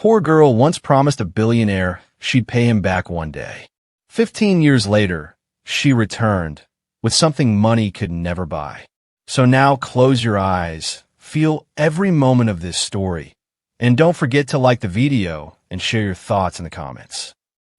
poor girl once promised a billionaire she'd pay him back one day. 15 years later, she returned with something money could never buy. So now close your eyes, feel every moment of this story, and don't forget to like the video and share your thoughts in the comments.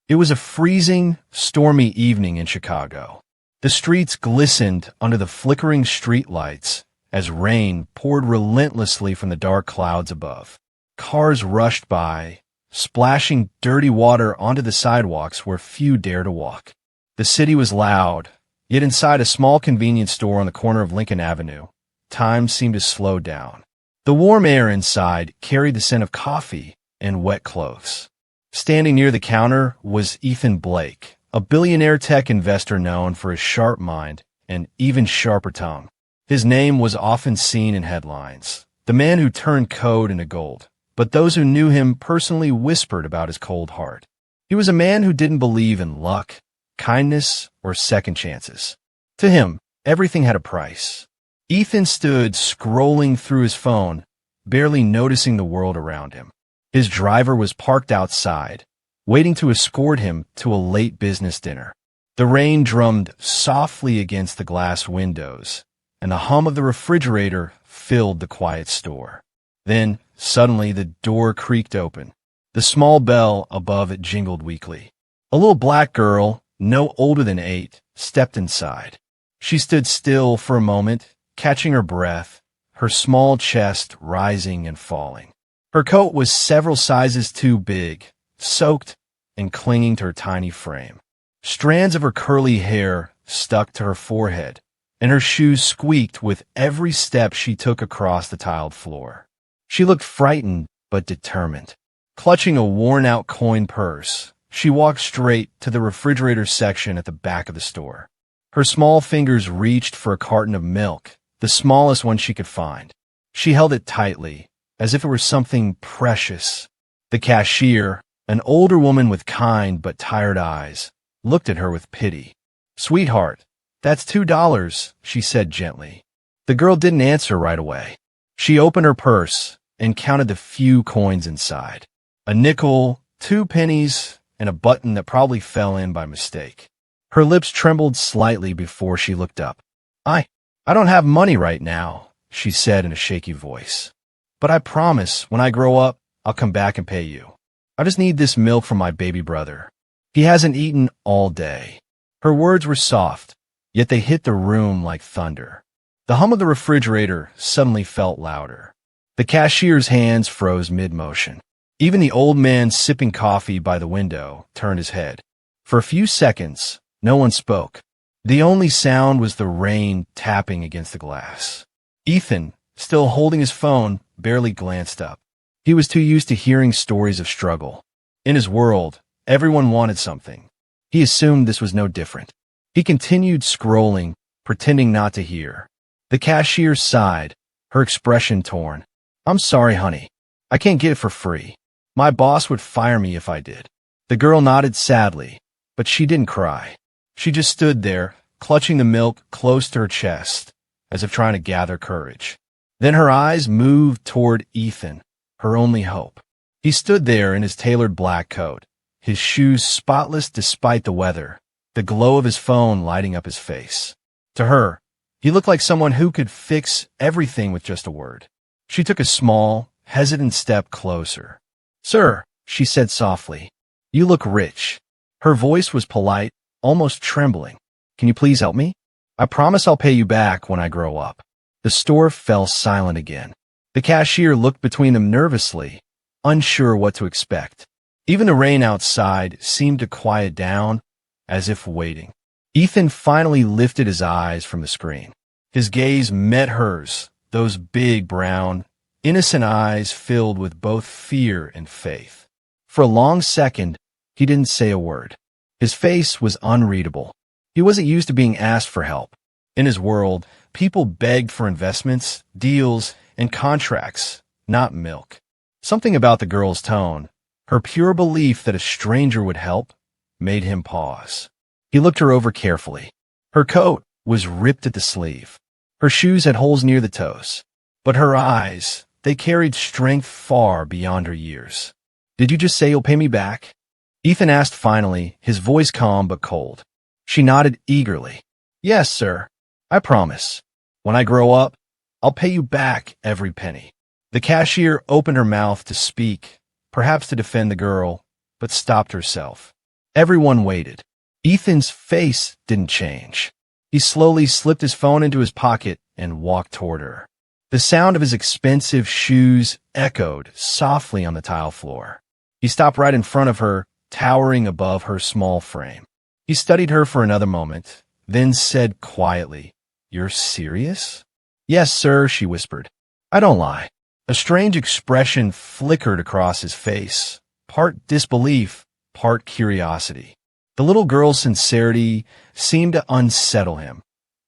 It was a freezing, stormy evening in Chicago. The streets glistened under the flickering streetlights as rain poured relentlessly from the dark clouds above. Cars rushed by, splashing dirty water onto the sidewalks where few dare to walk. The city was loud, yet inside a small convenience store on the corner of Lincoln Avenue, time seemed to slow down. The warm air inside carried the scent of coffee and wet clothes. Standing near the counter was Ethan Blake, a billionaire tech investor known for his sharp mind and even sharper tongue. His name was often seen in headlines, the man who turned code into gold, but those who knew him personally whispered about his cold heart. He was a man who didn't believe in luck, kindness, or second chances. To him, everything had a price. Ethan stood scrolling through his phone, barely noticing the world around him. His driver was parked outside, waiting to escort him to a late business dinner. The rain drummed softly against the glass windows, and the hum of the refrigerator filled the quiet store. Then, suddenly, the door creaked open. The small bell above it jingled weakly. A little black girl, no older than 8, stepped inside. She stood still for a moment, catching her breath, her small chest rising and falling. Her coat was several sizes too big, soaked and clinging to her tiny frame. Strands of her curly hair stuck to her forehead, and her shoes squeaked with every step she took across the tiled floor. She looked frightened but determined. Clutching a worn-out coin purse, she walked straight to the refrigerator section at the back of the store. Her small fingers reached for a carton of milk, the smallest one she could find. She held it tightly, as if it were something precious. The cashier, an older woman with kind but tired eyes, looked at her with pity. "Sweetheart, that's $2, she said gently. The girl didn't answer right away. She opened her purse and counted the few coins inside. A nickel, 2 pennies, and a button that probably fell in by mistake. Her lips trembled slightly before she looked up. I don't have money right now," she said in a shaky voice. "But I promise when I grow up, I'll come back and pay you. I just need this milk from my baby brother. He hasn't eaten all day." Her words were soft, yet they hit the room like thunder. The hum of the refrigerator suddenly felt louder. The cashier's hands froze mid-motion. Even the old man sipping coffee by the window turned his head. For a few seconds, no one spoke. The only sound was the rain tapping against the glass. Ethan, still holding his phone, barely glanced up. He was too used to hearing stories of struggle. In his world, everyone wanted something. He assumed this was no different. He continued scrolling, pretending not to hear. The cashier sighed, her expression torn. "I'm sorry, honey. I can't get it for free. My boss would fire me if I did." The girl nodded sadly, but she didn't cry. She just stood there, clutching the milk close to her chest, as if trying to gather courage. Then her eyes moved toward Ethan, her only hope. He stood there in his tailored black coat, his shoes spotless despite the weather, the glow of his phone lighting up his face. To her, he looked like someone who could fix everything with just a word. She took a small, hesitant step closer. "Sir," she said softly, "you look rich." Her voice was polite, almost trembling. "Can you please help me? I promise I'll pay you back when I grow up." The store fell silent again. The cashier looked between them nervously, unsure what to expect. Even the rain outside seemed to quiet down, as if waiting. Ethan finally lifted his eyes from the screen. His gaze met hers, those big, brown, innocent eyes filled with both fear and faith. For a long second, he didn't say a word. His face was unreadable. He wasn't used to being asked for help. In his world, people begged for investments, deals, and contracts, not milk. Something about the girl's tone, her pure belief that a stranger would help, made him pause. He looked her over carefully. Her coat was ripped at the sleeve. Her shoes had holes near the toes. But her eyes, they carried strength far beyond her years. Did you just say you'll pay me back? Ethan asked finally, his voice calm but cold. She nodded eagerly. Yes, sir. I promise. When I grow up, I'll pay you back every penny. The cashier opened her mouth to speak, perhaps to defend the girl, but stopped herself. Everyone waited. Ethan's face didn't change. He slowly slipped his phone into his pocket and walked toward her. The sound of his expensive shoes echoed softly on the tile floor. He stopped right in front of her, towering above her small frame. He studied her for another moment, then said quietly, You're serious? Yes, sir, she whispered. I don't lie. A strange expression flickered across his face, part disbelief, part curiosity. The little girl's sincerity seemed to unsettle him,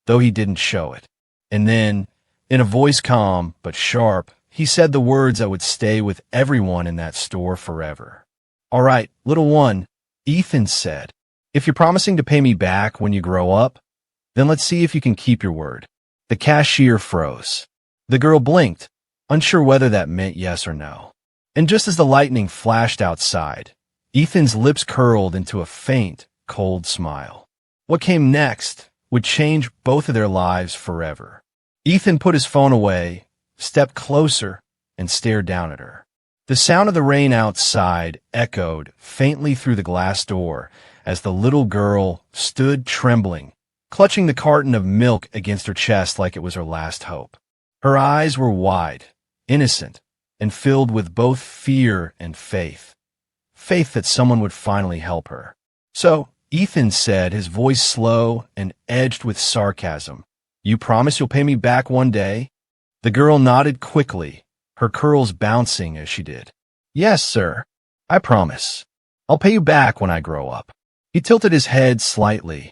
though he didn't show it. And then, in a voice calm but sharp, he said the words that would stay with everyone in that store forever. All right, little one, Ethan said. If you're promising to pay me back when you grow up, then let's see if you can keep your word. The cashier froze. The girl blinked, unsure whether that meant yes or no. And just as the lightning flashed outside, Ethan's lips curled into a faint, cold smile. What came next would change both of their lives forever. Ethan put his phone away, stepped closer, and stared down at her. The sound of the rain outside echoed faintly through the glass door as the little girl stood trembling, clutching the carton of milk against her chest like it was her last hope. Her eyes were wide, innocent, and filled with both fear and faith. Faith that someone would finally help her. So, Ethan said, his voice slow and edged with sarcasm, You promise you'll pay me back one day? The girl nodded quickly, her curls bouncing as she did. Yes, sir. I promise. I'll pay you back when I grow up. He tilted his head slightly,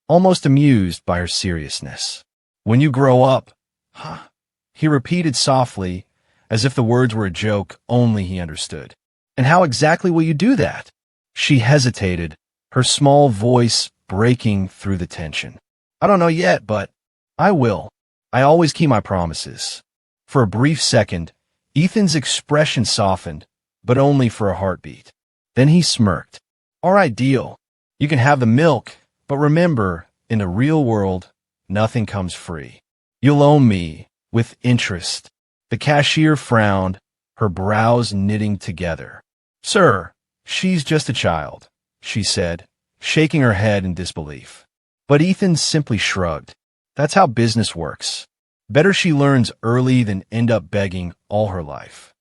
almost amused by her seriousness. When you grow up, huh? He repeated softly, as if the words were a joke only he understood. And how exactly will you do that? She hesitated, her small voice breaking through the tension. I don't know yet, but I will. I always keep my promises. For a brief second, Ethan's expression softened, but only for a heartbeat. Then he smirked. All right, deal. You can have the milk, but remember, in the real world, nothing comes free. You'll owe me, with interest. The cashier frowned, her brows knitting together. Sir, she's just a child, she said, shaking her head in disbelief. But Ethan simply shrugged. That's how business works. Better she learns early than end up begging all her life.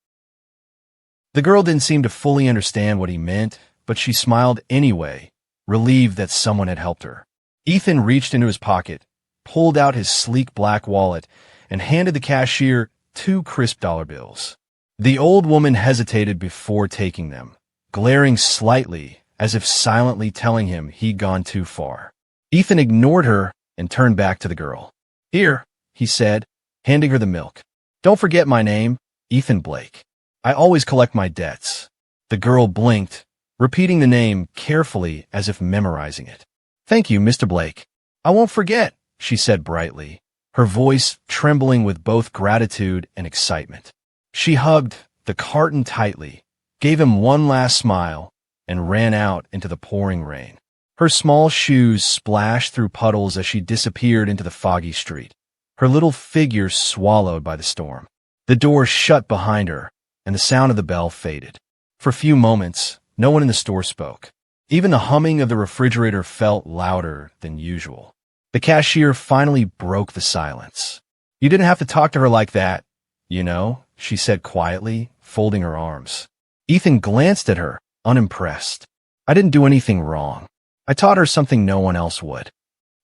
The girl didn't seem to fully understand what he meant, but she smiled anyway, relieved that someone had helped her. Ethan reached into his pocket, pulled out his sleek black wallet, and handed the cashier 2 crisp dollar bills. The old woman hesitated before taking them, glaring slightly as if silently telling him he'd gone too far. Ethan ignored her and turned back to the girl. Here, he said, handing her the milk. Don't forget my name, Ethan Blake. I always collect my debts. The girl blinked, repeating the name carefully as if memorizing it. Thank you, Mr. Blake. I won't forget, she said brightly, her voice trembling with both gratitude and excitement. She hugged the carton tightly, gave him one last smile, and ran out into the pouring rain. Her small shoes splashed through puddles as she disappeared into the foggy street, her little figure swallowed by the storm. The door shut behind her, and the sound of the bell faded. For a few moments, no one in the store spoke. Even the humming of the refrigerator felt louder than usual. The cashier finally broke the silence. You didn't have to talk to her like that, you know, she said quietly, folding her arms. Ethan glanced at her, unimpressed. I didn't do anything wrong. I taught her something no one else would.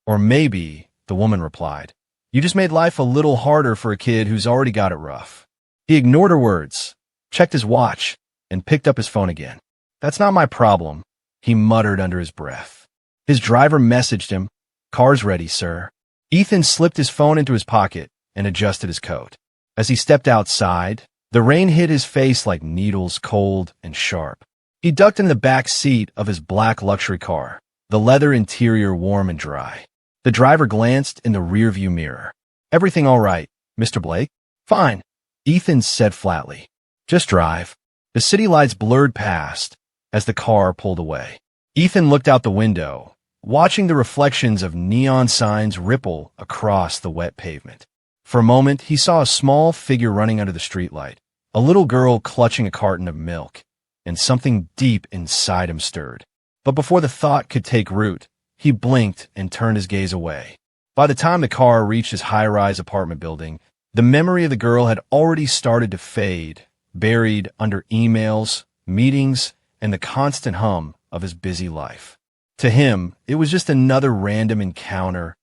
Or maybe, the woman replied, you just made life a little harder for a kid who's already got it rough. He ignored her words, checked his watch, and picked up his phone again. That's not my problem, he muttered under his breath. His driver messaged him, Car's ready, sir. Ethan slipped his phone into his pocket and adjusted his coat. As he stepped outside, the rain hit his face like needles, cold and sharp. He ducked in the back seat of his black luxury car, the leather interior warm and dry. The driver glanced in the rearview mirror. Everything all right, Mr. Blake? Fine, Ethan said flatly. Just drive. The city lights blurred past as the car pulled away. Ethan looked out the window, watching the reflections of neon signs ripple across the wet pavement. For a moment, he saw a small figure running under the streetlight, a little girl clutching a carton of milk, and something deep inside him stirred. But before the thought could take root, he blinked and turned his gaze away. By the time the car reached his high-rise apartment building, the memory of the girl had already started to fade, buried under emails, meetings, and the constant hum of his busy life. To him, it was just another random encounter,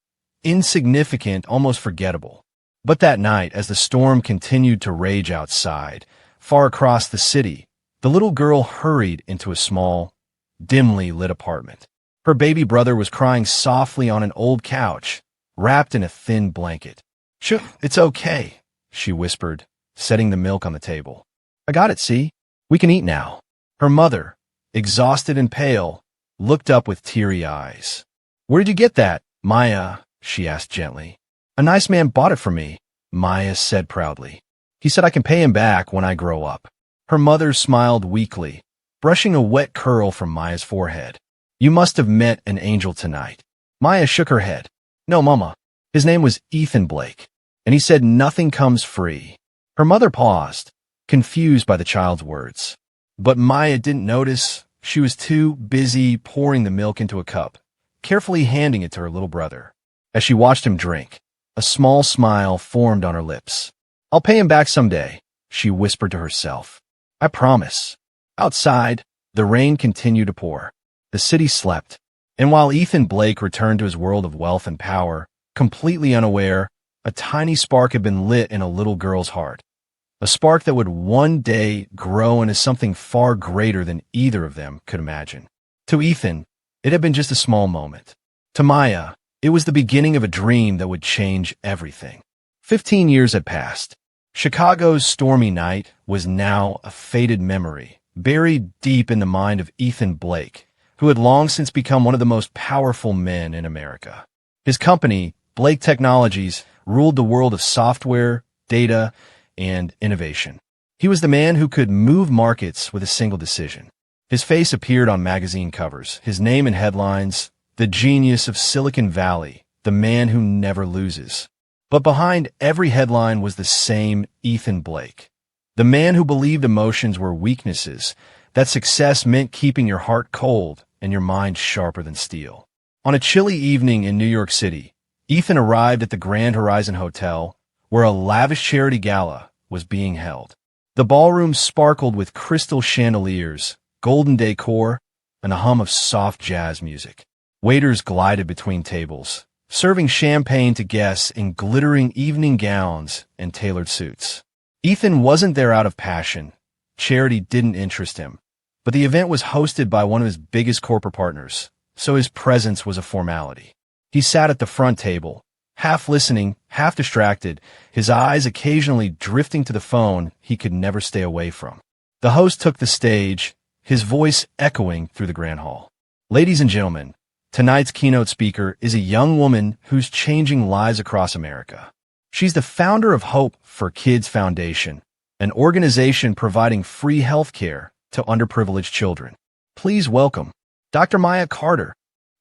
insignificant, almost forgettable. But that night, as the storm continued to rage outside, far across the city, the little girl hurried into a small, dimly lit apartment. Her baby brother was crying softly on an old couch, wrapped in a thin blanket. "Shh, it's okay," she whispered, setting the milk on the table. "I got it, see? We can eat now." Her mother, exhausted and pale, looked up with teary eyes. "Where did you get that, Maya?" she asked gently. "A nice man bought it for me," Maya said proudly. "He said I can pay him back when I grow up." Her mother smiled weakly, brushing a wet curl from Maya's forehead. "You must have met an angel tonight." Maya shook her head. "No, Mama. His name was Ethan Blake, and he said nothing comes free." Her mother paused, confused by the child's words. But Maya didn't notice. She was too busy pouring the milk into a cup, carefully handing it to her little brother. As she watched him drink, a small smile formed on her lips. "I'll pay him back someday," she whispered to herself. "I promise." Outside, the rain continued to pour. The city slept, and while Ethan Blake returned to his world of wealth and power, completely unaware, a tiny spark had been lit in a little girl's heart. A spark that would one day grow into something far greater than either of them could imagine. To Ethan, it had been just a small moment. To Maya, it was the beginning of a dream that would change everything. 15 years had passed. Chicago's stormy night was now a faded memory, buried deep in the mind of Ethan Blake, who had long since become one of the most powerful men in America. His company, Blake Technologies, ruled the world of software, data, and innovation. He was the man who could move markets with a single decision. His face appeared on magazine covers, his name in headlines, the genius of Silicon Valley, the man who never loses. But behind every headline was the same Ethan Blake, the man who believed emotions were weaknesses, that success meant keeping your heart cold and your mind sharper than steel. On a chilly evening in New York City, Ethan arrived at the Grand Horizon Hotel, where a lavish charity gala was being held. The ballroom sparkled with crystal chandeliers, golden decor, and a hum of soft jazz music. Waiters glided between tables, serving champagne to guests in glittering evening gowns and tailored suits. Ethan wasn't there out of passion. Charity didn't interest him, but the event was hosted by one of his biggest corporate partners, so his presence was a formality. He sat at the front table, half listening, half distracted, his eyes occasionally drifting to the phone he could never stay away from. The host took the stage, his voice echoing through the grand hall. "Ladies and gentlemen, tonight's keynote speaker is a young woman who's changing lives across America. She's the founder of Hope for Kids Foundation, an organization providing free health care to underprivileged children. Please welcome Dr. Maya Carter."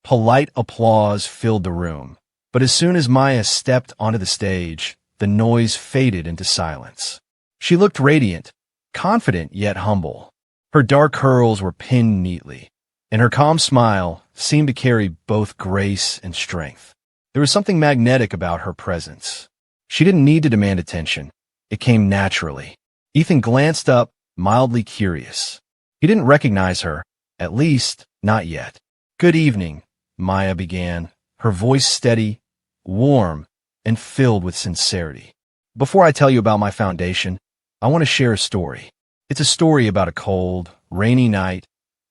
Polite applause filled the room, but as soon as Maya stepped onto the stage, the noise faded into silence. She looked radiant, confident yet humble. Her dark curls were pinned neatly, and her calm smile seemed to carry both grace and strength. There was something magnetic about her presence. She didn't need to demand attention. It came naturally. Ethan glanced up, mildly curious. He didn't recognize her, at least not yet. "Good evening," Maya began, her voice steady, warm, and filled with sincerity. "Before I tell you about my foundation, I want to share a story. It's a story about a cold, rainy night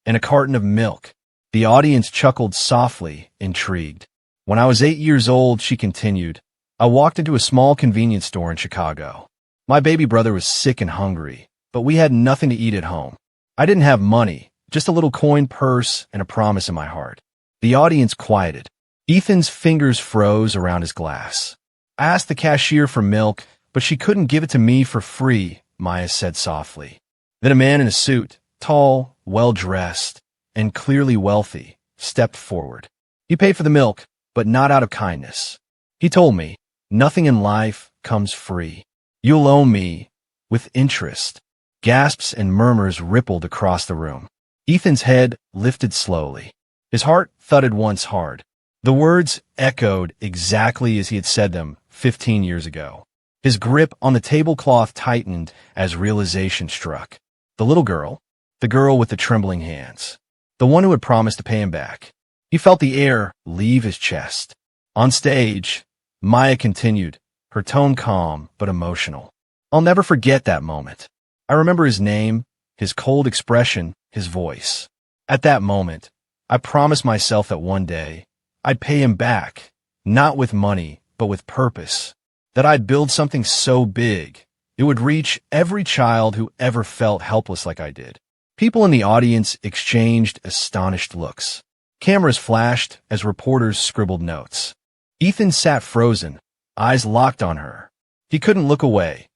and a carton of milk." The audience chuckled softly, intrigued. "When I was 8 years old," she continued, "I walked into a small convenience store in Chicago. My baby brother was sick and hungry, but we had nothing to eat at home. I didn't have money, just a little coin purse and a promise in my heart." The audience quieted. Ethan's fingers froze around his glass. "I asked the cashier for milk, but she couldn't give it to me for free," Maya said softly. Then a man in a suit, tall, well-dressed, and clearly wealthy, stepped forward. He paid for the milk, but not out of kindness. He told me, "Nothing in life comes free. You'll owe me with interest." Gasps and murmurs rippled across the room. Ethan's head lifted slowly. His heart thudded once hard. The words echoed exactly as he had said them 15 years ago. His grip on the tablecloth tightened as realization struck. The little girl, the girl with the trembling hands, the one who had promised to pay him back. He felt the air leave his chest. On stage, Maya continued, her tone calm but emotional. "I'll never forget that moment. I remember his name, his cold expression, his voice. At that moment, I promised myself that one day, I'd pay him back, not with money, but with purpose. That I'd build something so big, it would reach every child who ever felt helpless like I did." People in the audience exchanged astonished looks. Cameras flashed as reporters scribbled notes. Ethan sat frozen, eyes locked on her. He couldn't look away,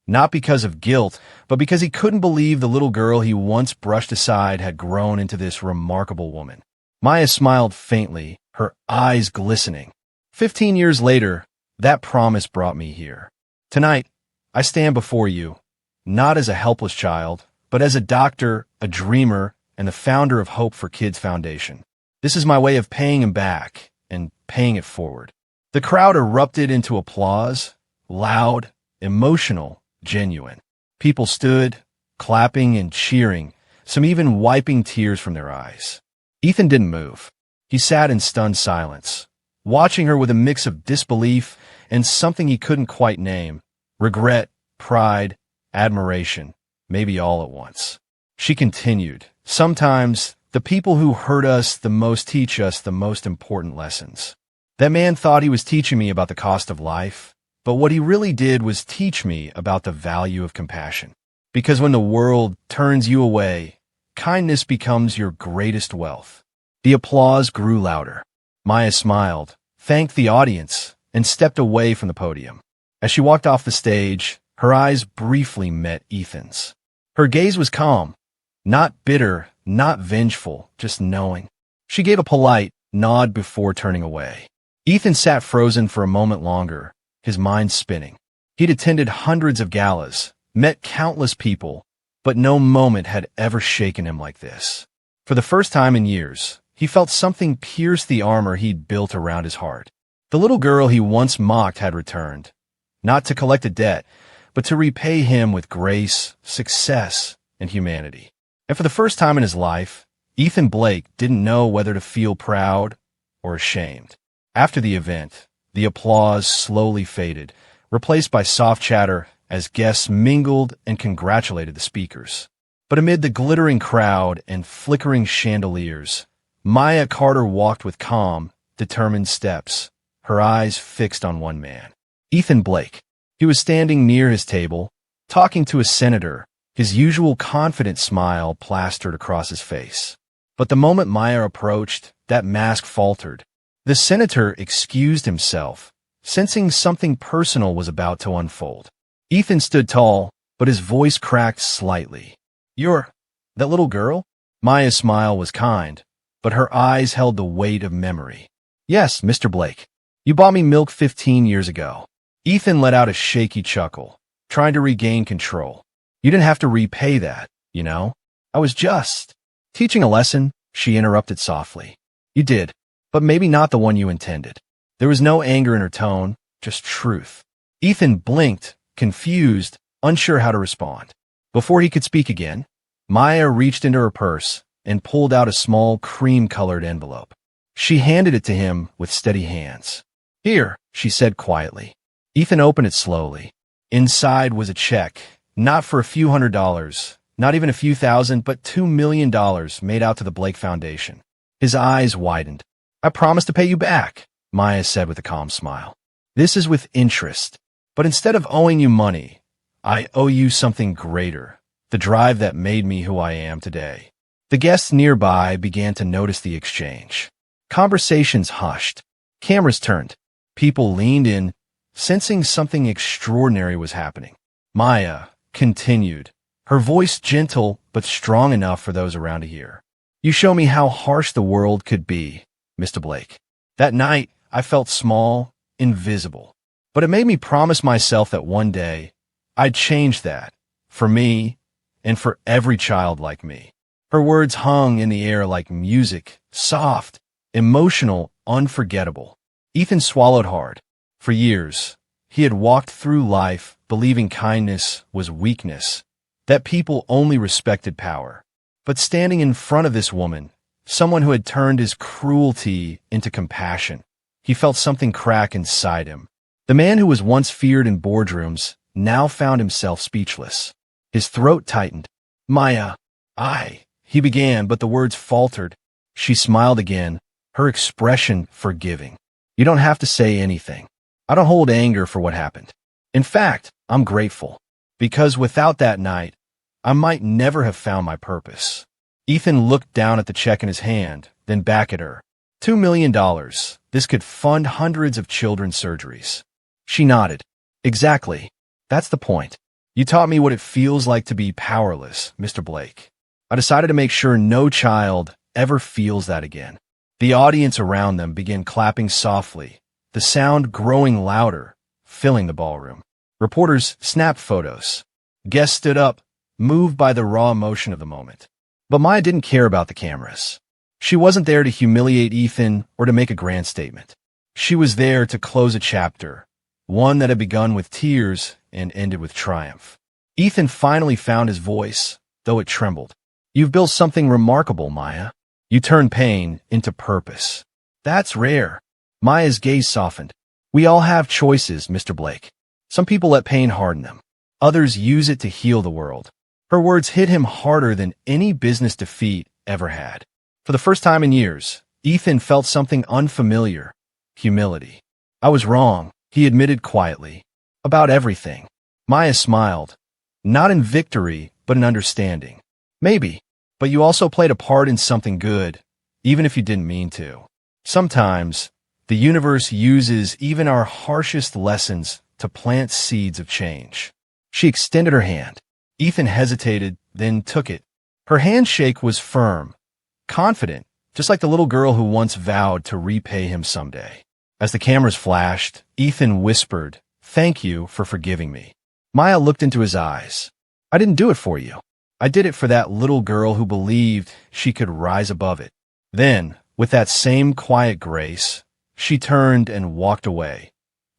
not because of guilt, but because he couldn't believe the little girl he once brushed aside had grown into this remarkable woman. Maya smiled faintly, her eyes glistening. 15 years later, that promise brought me here. Tonight, I stand before you, not as a helpless child, but as a doctor, a dreamer, and the founder of Hope for Kids Foundation. This is my way of paying him back and paying it forward. The crowd erupted into applause, loud, emotional, genuine. People stood, clapping and cheering, some even wiping tears from their eyes. Ethan didn't move. He sat in stunned silence, watching her with a mix of disbelief and something he couldn't quite name: regret, pride, admiration, maybe all at once. She continued, "Sometimes the people who hurt us the most teach us the most important lessons. That man thought he was teaching me about the cost of life, but what he really did was teach me about the value of compassion. Because when the world turns you away, kindness becomes your greatest wealth." The applause grew louder. Maya smiled, thanked the audience, and stepped away from the podium. As she walked off the stage, her eyes briefly met Ethan's. Her gaze was calm, not bitter, not vengeful, just knowing. She gave a polite nod before turning away. Ethan sat frozen for a moment longer, his mind spinning. He'd attended hundreds of galas, met countless people, but no moment had ever shaken him like this. For the first time in years, he felt something pierce the armor he'd built around his heart. The little girl he once mocked had returned, not to collect a debt, but to repay him with grace, success, and humanity. And for the first time in his life, Ethan Blake didn't know whether to feel proud or ashamed. After the event, the applause slowly faded, replaced by soft chatter as guests mingled and congratulated the speakers. But amid the glittering crowd and flickering chandeliers, Maya Carter walked with calm, determined steps, her eyes fixed on one man: Ethan Blake. He was standing near his table, talking to a senator, his usual confident smile plastered across his face. But the moment Maya approached, that mask faltered. The senator excused himself, sensing something personal was about to unfold. Ethan stood tall, but his voice cracked slightly. "You're that little girl?" Maya's smile was kind, but her eyes held the weight of memory. "Yes, Mr. Blake. You bought me milk 15 years ago." Ethan let out a shaky chuckle, trying to regain control. "You didn't have to repay that, you know. I was just teaching a lesson," she interrupted softly. "You did, but maybe not the one you intended." There was no anger in her tone, just truth. Ethan blinked, confused, unsure how to respond. Before he could speak again, Maya reached into her purse and pulled out a small cream-colored envelope. She handed it to him with steady hands. "Here," she said quietly. Ethan opened it slowly. Inside was a check, not for a few $100s, not even a few thousand, but $2 million made out to the Blake Foundation. His eyes widened. "I promise to pay you back," Maya said with a calm smile. "This is with interest. But instead of owing you money, I owe you something greater, the drive that made me who I am today." The guests nearby began to notice the exchange. Conversations hushed. Cameras turned. People leaned in, sensing something extraordinary was happening. Maya continued, her voice gentle but strong enough for those around to hear. "You show me how harsh the world could be, Mr. Blake." That night, I felt small, invisible. But it made me promise myself that one day, I'd change that, for me, and for every child like me. Her words hung in the air like music, soft, emotional, unforgettable. Ethan swallowed hard. For years, he had walked through life believing kindness was weakness, that people only respected power. But standing in front of this woman, someone who had turned his cruelty into compassion, he felt something crack inside him. The man who was once feared in boardrooms now found himself speechless. His throat tightened. "Maya, he began, but the words faltered. She smiled again, her expression forgiving. "You don't have to say anything. I don't hold anger for what happened. In fact, I'm grateful. Because without that night, I might never have found my purpose." Ethan looked down at the check in his hand, then back at her. $2 million. This could fund hundreds of children's surgeries. She nodded. "Exactly. That's the point. You taught me what it feels like to be powerless, Mr. Blake. I decided to make sure no child ever feels that again." The audience around them began clapping softly, the sound growing louder, filling the ballroom. Reporters snapped photos. Guests stood up, moved by the raw emotion of the moment. But Maya didn't care about the cameras. She wasn't there to humiliate Ethan or to make a grand statement. She was there to close a chapter, one that had begun with tears and ended with triumph. Ethan finally found his voice, though it trembled. "You've built something remarkable, Maya. You turned pain into purpose. That's rare." Maya's gaze softened. "We all have choices, Mr. Blake. Some people let pain harden them. Others use it to heal the world." Her words hit him harder than any business defeat ever had. For the first time in years, Ethan felt something unfamiliar: humility. "I was wrong," he admitted quietly, "about everything." Maya smiled, not in victory, but in understanding. "Maybe, but you also played a part in something good, even if you didn't mean to. Sometimes, the universe uses even our harshest lessons to plant seeds of change." She extended her hand. Ethan hesitated, then took it. Her handshake was firm, confident, just like the little girl who once vowed to repay him someday. As the cameras flashed, Ethan whispered, "Thank you for forgiving me." Maya looked into his eyes. "I didn't do it for you. I did it for that little girl who believed she could rise above it." Then, with that same quiet grace, she turned and walked away,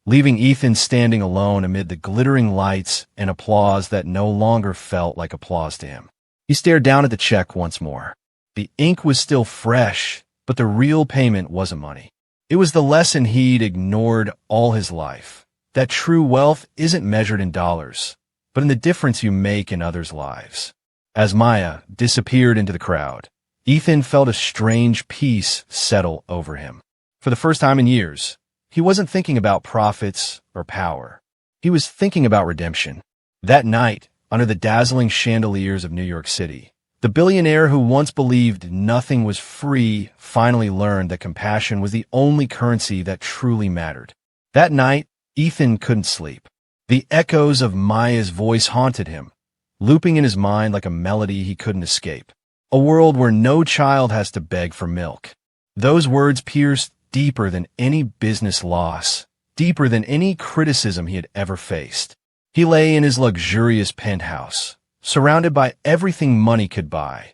leaving Ethan standing alone amid the glittering lights and applause that no longer felt like applause to him. He stared down at the check once more. The ink was still fresh, but the real payment wasn't money. It was the lesson he'd ignored all his life, that true wealth isn't measured in dollars, but in the difference you make in others' lives. As Maya disappeared into the crowd, Ethan felt a strange peace settle over him. For the first time in years, he wasn't thinking about profits or power. He was thinking about redemption. That night, under the dazzling chandeliers of New York City, the billionaire who once believed nothing was free finally learned that compassion was the only currency that truly mattered. That night, Ethan couldn't sleep. The echoes of Maya's voice haunted him, looping in his mind like a melody he couldn't escape. A world where no child has to beg for milk. Those words pierced deeper than any business loss, deeper than any criticism he had ever faced. He lay in his luxurious penthouse, surrounded by everything money could buy.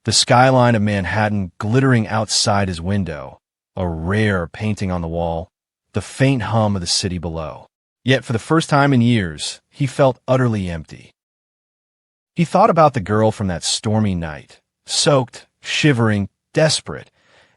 The skyline of Manhattan glittering outside his window, a rare painting on the wall, the faint hum of the city below. Yet for the first time in years, he felt utterly empty. He thought about the girl from that stormy night, soaked, shivering, desperate,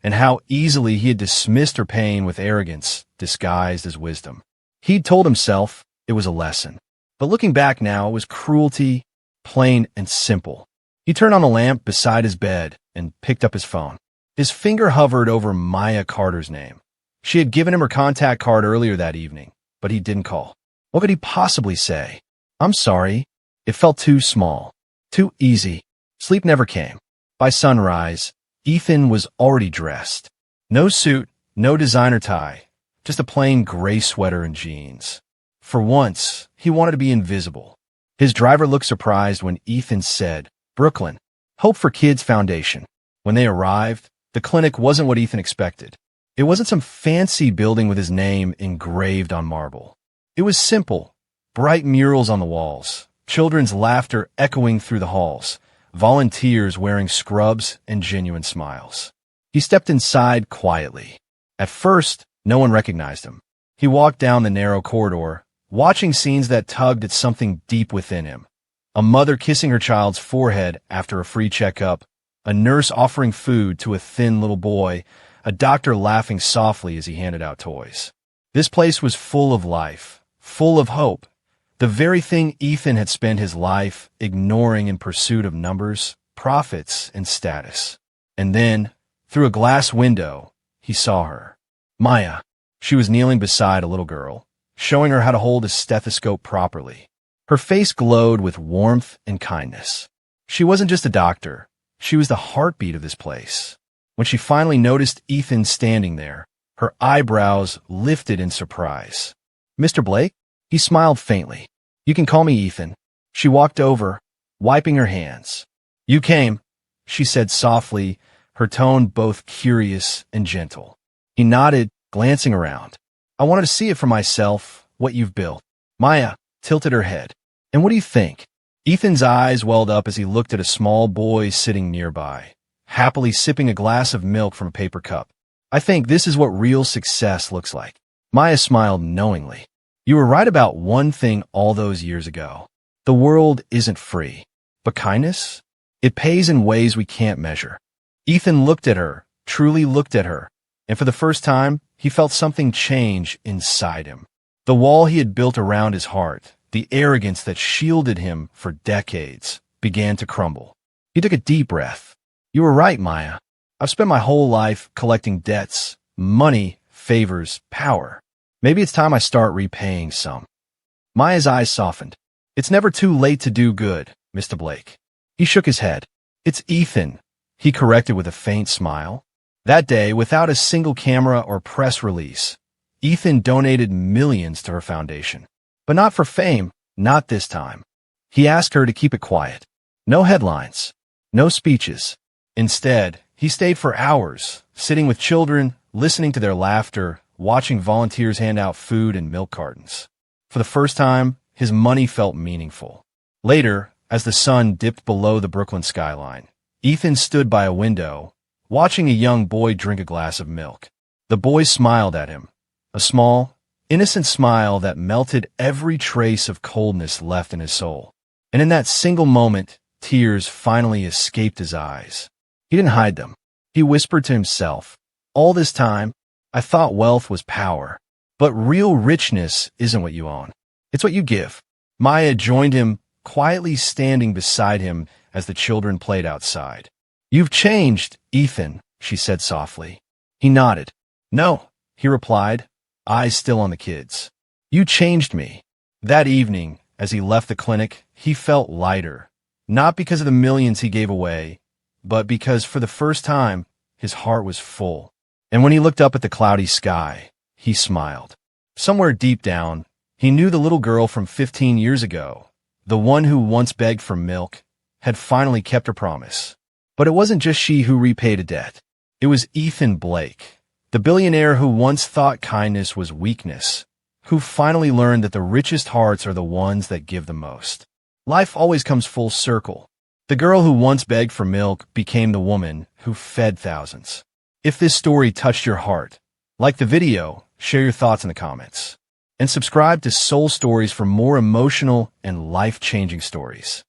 and how easily he had dismissed her pain with arrogance disguised as wisdom. He'd told himself it was a lesson. But looking back now, it was cruelty, plain and simple. He turned on the lamp beside his bed and picked up his phone. His finger hovered over Maya Carter's name. She had given him her contact card earlier that evening, but he didn't call. What could he possibly say? "I'm sorry." It felt too small, too easy. Sleep never came. By sunrise, Ethan was already dressed. No suit, no designer tie, just a plain gray sweater and jeans. For once, he wanted to be invisible. His driver looked surprised when Ethan said, "Brooklyn, Hope for Kids Foundation." When they arrived, the clinic wasn't what Ethan expected. It wasn't some fancy building with his name engraved on marble. It was simple, bright murals on the walls, children's laughter echoing through the halls, volunteers wearing scrubs and genuine smiles. He stepped inside quietly. At first, no one recognized him. He walked down the narrow corridor, watching scenes that tugged at something deep within him. A mother kissing her child's forehead after a free checkup, a nurse offering food to a thin little boy, a doctor laughing softly as he handed out toys. This place was full of life, full of hope, the very thing Ethan had spent his life ignoring in pursuit of numbers, profits, and status. And then, through a glass window, he saw her. Maya. She was kneeling beside a little girl, showing her how to hold a stethoscope properly. Her face glowed with warmth and kindness. She wasn't just a doctor. She was the heartbeat of this place. When she finally noticed Ethan standing there, her eyebrows lifted in surprise. "Mr. Blake?" He smiled faintly. "You can call me Ethan." She walked over, wiping her hands. "You came," she said softly, her tone both curious and gentle. He nodded, glancing around. "I wanted to see it for myself, what you've built." Maya tilted her head. "And what do you think?" Ethan's eyes welled up as he looked at a small boy sitting nearby, happily sipping a glass of milk from a paper cup. "I think this is what real success looks like." Maya smiled knowingly. "You were right about one thing all those years ago. The world isn't free. But kindness? It pays in ways we can't measure." Ethan looked at her, truly looked at her, and for the first time, he felt something change inside him. The wall he had built around his heart, the arrogance that shielded him for decades, began to crumble. He took a deep breath. "You were right, Maya. I've spent my whole life collecting debts, money, favors, power. Maybe it's time I start repaying some." Maya's eyes softened. "It's never too late to do good, Mr. Blake." He shook his head. "It's Ethan," he corrected with a faint smile. That day, without a single camera or press release, Ethan donated millions to her foundation. But not for fame, not this time. He asked her to keep it quiet. No headlines, no speeches. Instead, he stayed for hours, sitting with children, listening to their laughter, watching volunteers hand out food and milk cartons. For the first time, his money felt meaningful. Later, as the sun dipped below the Brooklyn skyline, Ethan stood by a window, watching a young boy drink a glass of milk. The boy smiled at him, a small, innocent smile that melted every trace of coldness left in his soul. And in that single moment, tears finally escaped his eyes. He didn't hide them. He whispered to himself, "All this time, I thought wealth was power. But real richness isn't what you own. It's what you give." Maya joined him, quietly standing beside him as the children played outside. "You've changed, Ethan," she said softly. He nodded. "No," he replied, eyes still on the kids. "You changed me." That evening, as he left the clinic, he felt lighter, not because of the millions he gave away, but because for the first time, his heart was full. And when he looked up at the cloudy sky, he smiled. Somewhere deep down, he knew the little girl from 15 years ago, the one who once begged for milk, had finally kept her promise. But it wasn't just she who repaid a debt. It was Ethan Blake, the billionaire who once thought kindness was weakness, who finally learned that the richest hearts are the ones that give the most. Life always comes full circle. The girl who once begged for milk became the woman who fed thousands. If this story touched your heart, like the video, share your thoughts in the comments, and subscribe to Soul Stories for more emotional and life-changing stories.